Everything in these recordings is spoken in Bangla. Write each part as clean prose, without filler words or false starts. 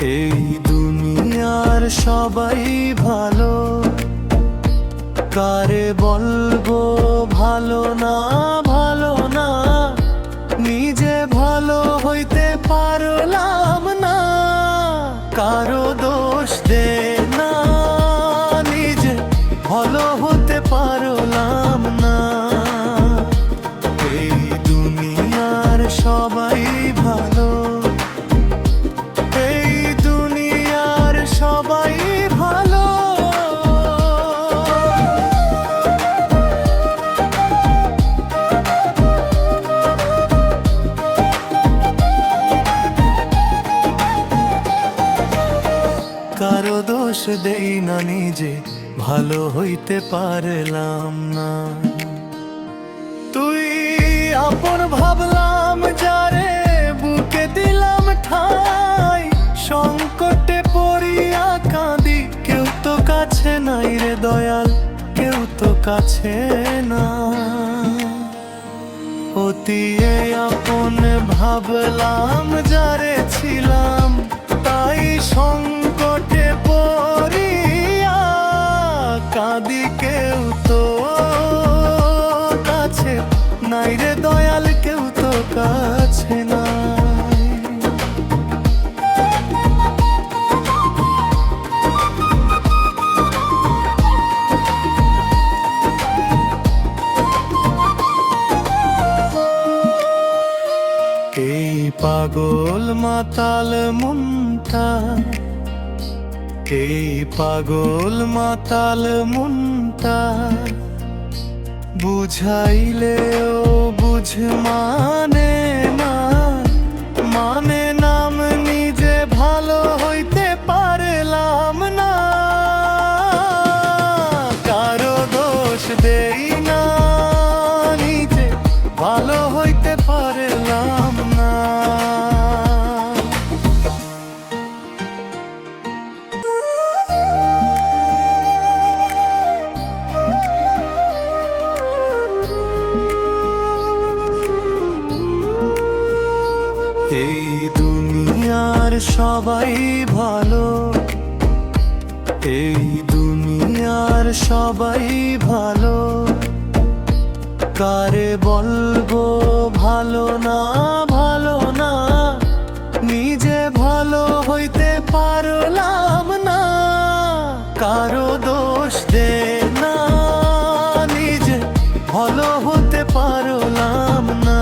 এই দুনিয়ার সবাই ভালো, কারে বলবো ভালো না ভালো না, নিজে ভালো হইতে পারলাম না। কারো দোষ দে না, নিজে ভালো হতে পারলাম না। এই দুনিয়ার সবাই ভালো, এই দুনিয়ার সবাই ভালো। কারো দোষ দেই না, নিজে ভালো হইতে পারলাম না। তুই আপন ভাবলাম যারে, বুকে দিলাম ঠাই, সংকটে পড়িয়া কাঁদি, কেউ তো কাছে নাই রে দয়াল, কেউ তো কাছে না। অতি আপন ভাবলাম যারে ছিলাম, তাই সংকটে পড়িয়া কাঁদি, কেউ তো কাছে নাই রে দয়াল, কেউ তো কাছে নাই। এই পাগল মাতাল মনটা, এই পাগল মাতাল মনটা, বুঝাইলেও বুঝ মানে না, মানে নাম নিজে ভালো হইতে পারলাম না। কারো দোষ দেই না, নিজে ভালো হইতে পারলাম না। এই দুনিয়ার সবাই ভালো, এই দুনিয়ার সবাই ভালো, কারে বলবো ভালো না ভালো না, নিজে ভালো হইতে পারলাম না। কারো দোষ দে না, নিজে ভালো হতে পারলাম না।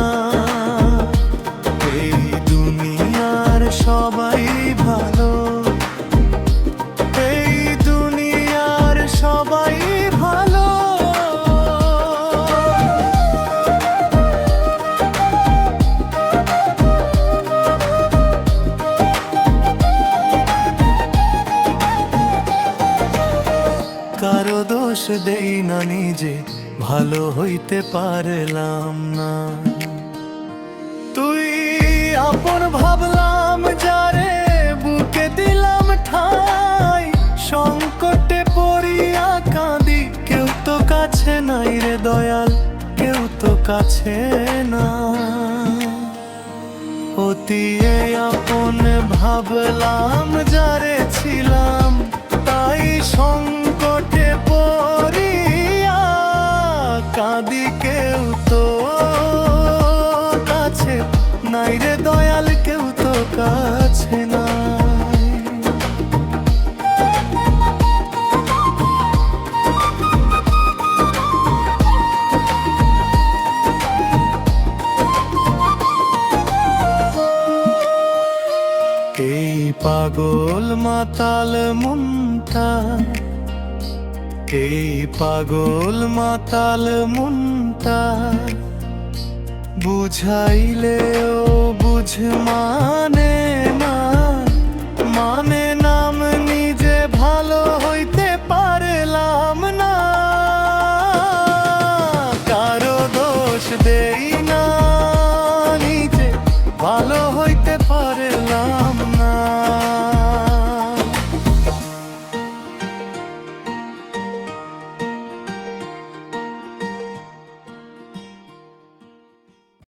এই দুনিয়ার সবাই ভালো, এই দুনিয়ার সবাই ভালো। কারো দোষ দেই না, নিজে ভালো হইতে পারলাম না। তুই আপন ভাবলাম যারে, বুকে দিলাম ঠাই, সংকটে পড়িয়া কাঁদি, কেউ তো কাছে নাই রে দয়াল, কেউ তো কাছে না। অতি আপন ভাবলাম যারে ছিলাম, তাই সংকটে পড়িয়া কাঁদি, কেউ তো কাছে নাই রে দয়াল, কেউ তো কাছে নাই। এই পাগল মাতাল মনটা, এই পাগল মাতাল মনটা, বুঝাইলেও বুঝ মানে